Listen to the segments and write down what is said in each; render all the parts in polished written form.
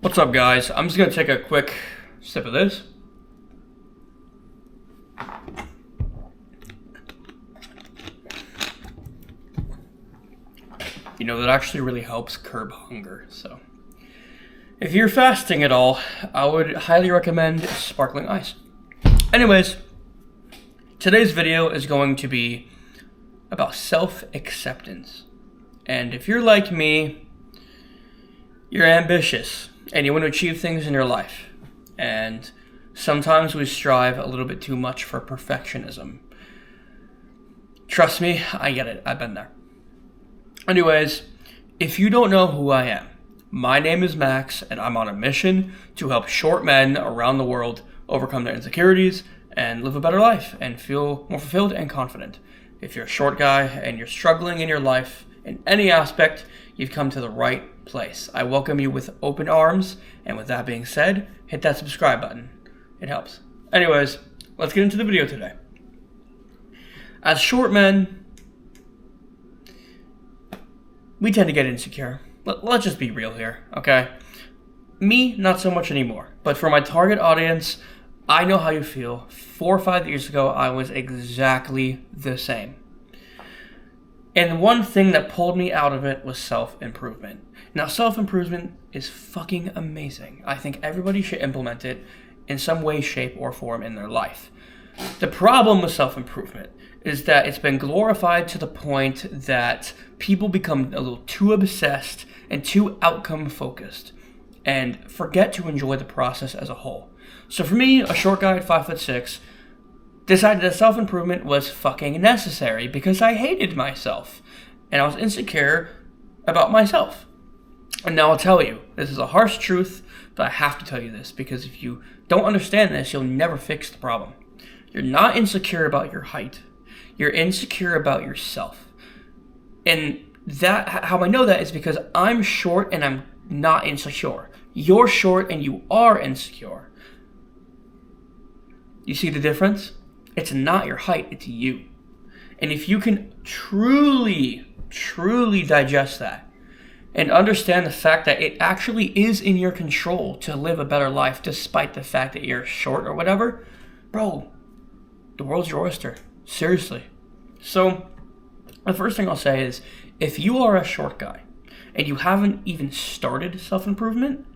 What's up, guys? I'm just gonna take a quick sip of this. You know, that actually really helps curb hunger, so if you're fasting at all, I would highly recommend sparkling ice. Anyways, today's video is going to be about self-acceptance. And if you're like me, you're ambitious and you want to achieve things in your life. And sometimes we strive a little bit too much for perfectionism. Trust me, I get it. I've been there. Anyways, if you don't know who I am, my name is Max, and I'm on a mission to help short men around the world overcome their insecurities and live a better life and feel more fulfilled and confident. If you're a short guy and you're struggling in your life in any aspect, you've come to the right place. I welcome you with open arms, and with that being said, hit that subscribe button. It helps. Anyways, let's get into the video today. As short men, we tend to get insecure. Let's just be real here, okay? Me, not so much anymore. But for my target audience, I know how you feel. 4 or 5 years ago, I was exactly the same. And one thing that pulled me out of it was self-improvement. Now, self-improvement is fucking amazing. I think everybody should implement it in some way, shape, or form in their life. The problem with self-improvement is that it's been glorified to the point that people become a little too obsessed and too outcome-focused and forget to enjoy the process as a whole. So for me, a short guy at 5'6", decided that self-improvement was fucking necessary because I hated myself and I was insecure about myself. And now I'll tell you, this is a harsh truth, but I have to tell you this because if you don't understand this, you'll never fix the problem. You're not insecure about your height. You're insecure about yourself. And that, how I know that is because I'm short and I'm not insecure. You're short and you are insecure. You see the difference? It's not your height, it's you. And if you can truly digest that and understand the fact that it actually is in your control to live a better life despite the fact that you're short or whatever, bro, the world's your oyster. Seriously. So, the first thing I'll say is, if you are a short guy and you haven't even started self-improvement,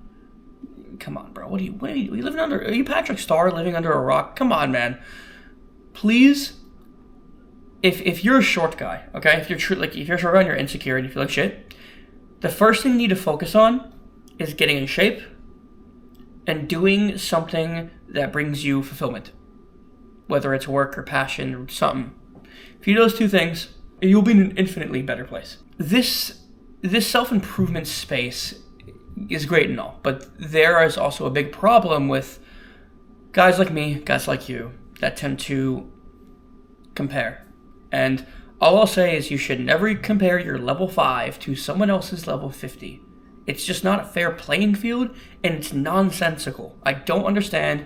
come on, bro. What are you living under? Are you Patrick Star living under a rock? Come on, man. Please, if you're a short guy, okay, if you're if you're short guy and you're insecure and you feel like shit, the first thing you need to focus on is getting in shape and doing something that brings you fulfillment, whether it's work or passion or something. If you do those two things, you'll be in an infinitely better place. This self-improvement space is great and all, but there is also a big problem with guys like me, guys like you, that tend to compare. And all I'll say is you should never compare your level 5 to someone else's level 50. It's just not a fair playing field, and it's nonsensical. I don't understand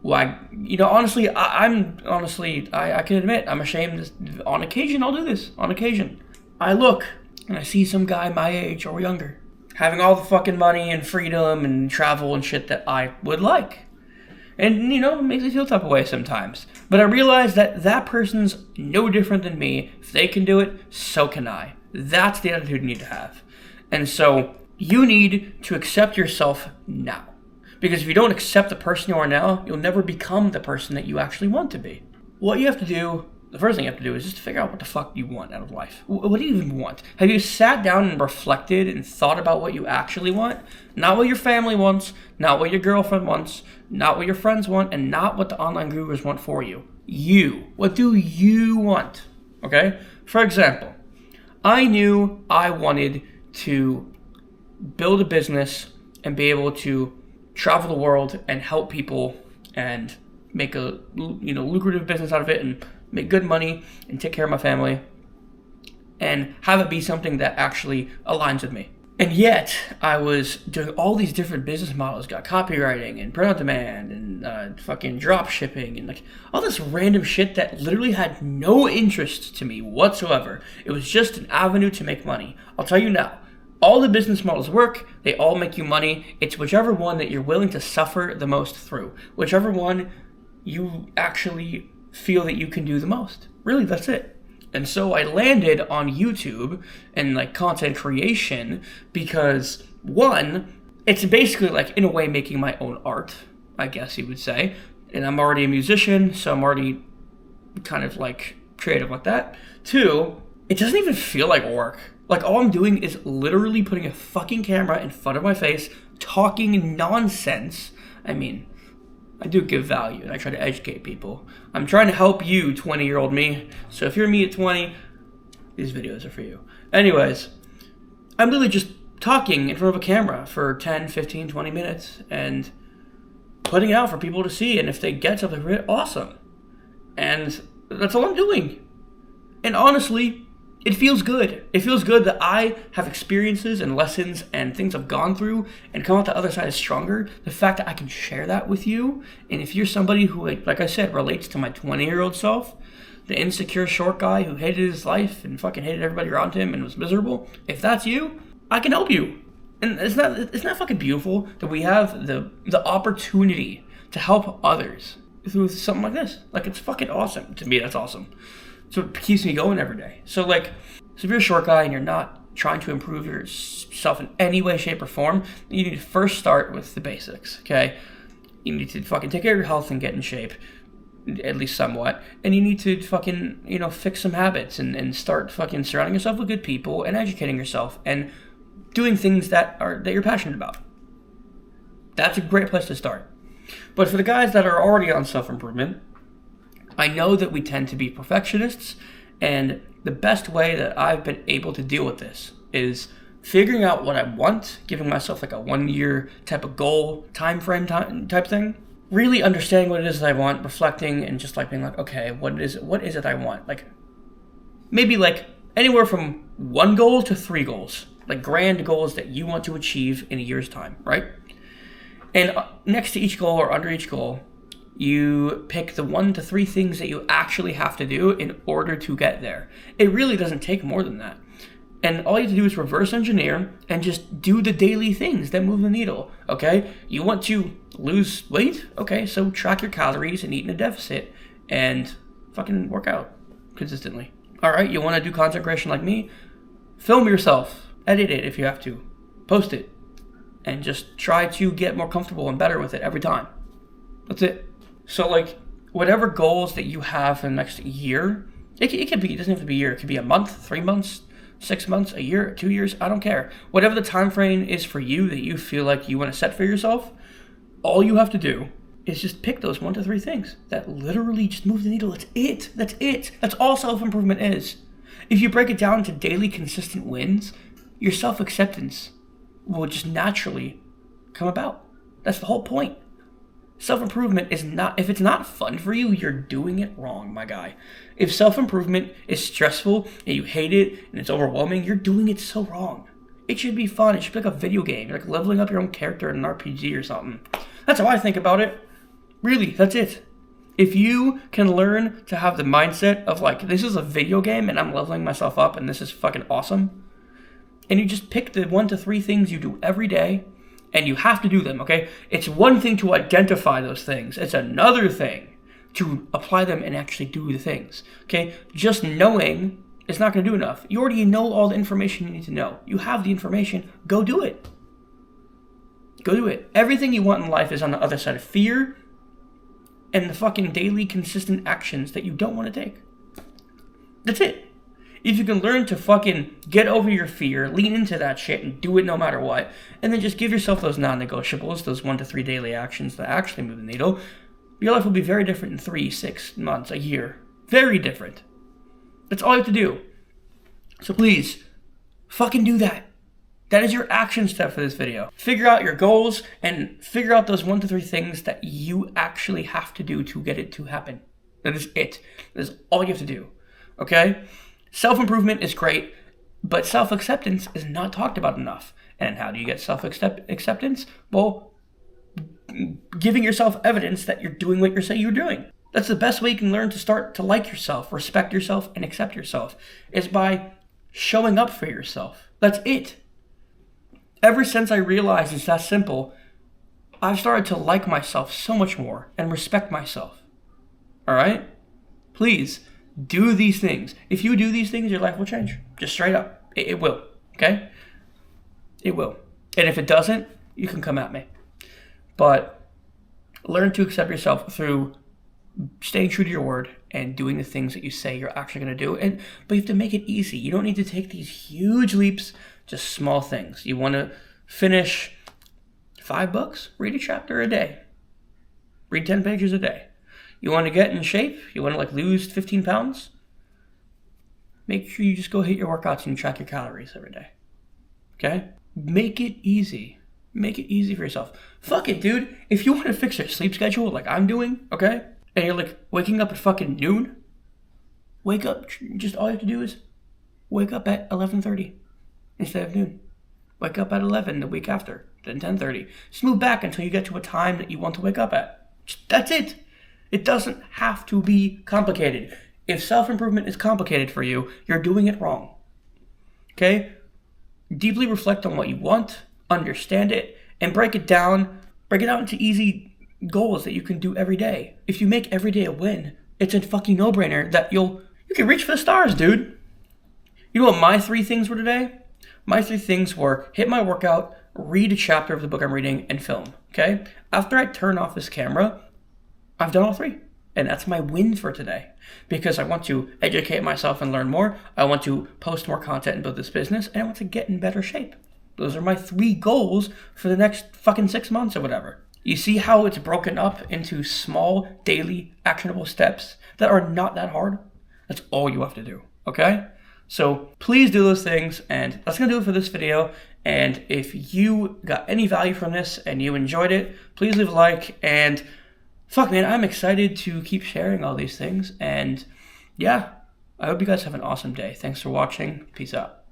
why. Honestly, I can admit I'm ashamed. On occasion, I'll do this. On occasion, I look and I see some guy my age or younger having all the fucking money and freedom and travel and shit that I would like. And, it makes me feel type of way sometimes. But I realize that that person's no different than me. If they can do it, so can I. That's the attitude you need to have. And so, you need to accept yourself now. Because if you don't accept the person you are now, you'll never become the person that you actually want to be. What you have to do, the first thing you have to do is just figure out what the fuck you want out of life. What do you even want? Have you sat down and reflected and thought about what you actually want? Not what your family wants, not what your girlfriend wants, not what your friends want, and not what the online gurus want for you. You. What do you want? Okay? For example, I knew I wanted to build a business and be able to travel the world and help people and make a lucrative business out of it and make good money and take care of my family and have it be something that actually aligns with me. And yet, I was doing all these different business models, got copywriting and print on demand and fucking drop shipping and like all this random shit that literally had no interest to me whatsoever. It was just an avenue to make money. I'll tell you now, All the business models work. They all make you money. It's whichever one that you're willing to suffer the most through. Whichever one you actually feel that you can do the most. Really, that's it. And so I landed on YouTube and like content creation because one, it's basically like in a way making my own art, I guess you would say. And I'm already a musician, so I'm already kind of like creative with that. Two, it doesn't even feel like work. Like all I'm doing is literally putting a fucking camera in front of my face, talking nonsense. I mean, I do give value and I try to educate people. I'm trying to help you, 20-year-old me. So if you're me at 20, these videos are for you. Anyways, I'm literally just talking in front of a camera for 10, 15, 20 minutes and putting it out for people to see. And if they get something from it, awesome. And that's all I'm doing. And honestly, it feels good. It feels good that I have experiences and lessons and things I've gone through and come out the other side stronger. The fact that I can share that with you. And if you're somebody who, like I said, relates to my 20-year-old self, the insecure short guy who hated his life and fucking hated everybody around him and was miserable, if that's you, I can help you. And it's not fucking beautiful that we have the opportunity to help others through something like this. Like, it's fucking awesome. To me, that's awesome. So it keeps me going every day. So if you're a short guy and you're not trying to improve yourself in any way, shape, or form, you need to first start with the basics, okay? You need to fucking take care of your health and get in shape, at least somewhat. And you need to fucking, fix some habits and start fucking surrounding yourself with good people and educating yourself and doing things that you're passionate about. That's a great place to start. But for the guys that are already on self-improvement, I know that we tend to be perfectionists, and the best way that I've been able to deal with this is figuring out what I want, giving myself like a 1-year type of goal, time frame type thing, really understanding what it is that I want, reflecting, and just like being like, okay, what is it I want? Like maybe like anywhere from 1 goal to 3 goals, like grand goals that you want to achieve in a year's time, right? And next to each goal or under each goal, you pick the 1 to 3 things that you actually have to do in order to get there. It really doesn't take more than that. And all you have to do is reverse engineer and just do the daily things that move the needle, okay? You want to lose weight? Okay, so track your calories and eat in a deficit and fucking work out consistently. All right, you want to do content creation like me? Film yourself, edit it if you have to, post it, and just try to get more comfortable and better with it every time. That's it. So like whatever goals that you have for the next year, it doesn't have to be a year. It could be a month, 3 months, 6 months, a year, 2 years. I don't care. Whatever the time frame is for you that you feel like you want to set for yourself, all you have to do is just pick those 1 to 3 things that literally just move the needle. That's it. That's it. That's all self-improvement is. If you break it down to daily consistent wins, your self-acceptance will just naturally come about. That's the whole point. Self-improvement is not, if it's not fun for you, you're doing it wrong, my guy. If self-improvement is stressful and you hate it and it's overwhelming, you're doing it so wrong. It should be fun. It should be like a video game. You're like leveling up your own character in an RPG or something. That's how I think about it. Really, that's it. If you can learn to have the mindset of like, this is a video game and I'm leveling myself up and this is fucking awesome, and you just pick the 1 to 3 things you do every day, and you have to do them, okay? It's one thing to identify those things. It's another thing to apply them and actually do the things, okay? Just knowing is not going to do enough. You already know all the information you need to know. You have the information. Go do it. Go do it. Everything you want in life is on the other side of fear and the fucking daily consistent actions that you don't want to take. That's it. If you can learn to fucking get over your fear, lean into that shit and do it no matter what, and then just give yourself those non-negotiables, those 1 to 3 daily actions that actually move the needle, your life will be very different in 3, 6 months, a year. Very different. That's all you have to do. So please, fucking do that. That is your action step for this video. Figure out your goals and figure out those 1 to 3 things that you actually have to do to get it to happen. That is it. That is all you have to do. Okay? Self-improvement is great, but self-acceptance is not talked about enough. And how do you get self-acceptance? Well, giving yourself evidence that you're doing what you say you're doing. That's the best way you can learn to start to like yourself, respect yourself, and accept yourself, is by showing up for yourself. That's it. Ever since I realized it's that simple, I've started to like myself so much more and respect myself. All right? Please do these things. If you do these things, your life will change. Just straight up. It will. Okay? It will. And if it doesn't, you can come at me. But learn to accept yourself through staying true to your word and doing the things that you say you're actually going to do. But you have to make it easy. You don't need to take these huge leaps, just small things. You want to finish 5 books? Read a chapter a day. Read 10 pages a day. You want to get in shape? You want to lose 15 pounds? Make sure you just go hit your workouts and track your calories every day. Okay? Make it easy. Make it easy for yourself. Fuck it, dude. If you want to fix your sleep schedule like I'm doing, okay? And you're waking up at fucking noon, wake up. Just all you have to do is wake up at 11:30 instead of noon. Wake up at 11 the week after, then 10:30. Just move back until you get to a time that you want to wake up at. That's it. It doesn't have to be complicated. If self-improvement is complicated for you, you're doing it wrong. Okay? Deeply reflect on what you want, understand it, and break it down into easy goals that you can do every day. If you make every day a win, it's a fucking no-brainer that you can reach for the stars, dude. You know what my 3 things were today? My 3 things were hit my workout, read a chapter of the book I'm reading, and film. Okay? After I turn off this camera, I've done all 3. And that's my win for today. Because I want to educate myself and learn more. I want to post more content and build this business. And I want to get in better shape. Those are my 3 goals for the next fucking 6 months or whatever. You see how it's broken up into small, daily, actionable steps that are not that hard? That's all you have to do, okay? So please do those things, and that's going to do it for this video. And if you got any value from this and you enjoyed it, please leave a like. And fuck, man, I'm excited to keep sharing all these things. And yeah, I hope you guys have an awesome day. Thanks for watching. Peace out.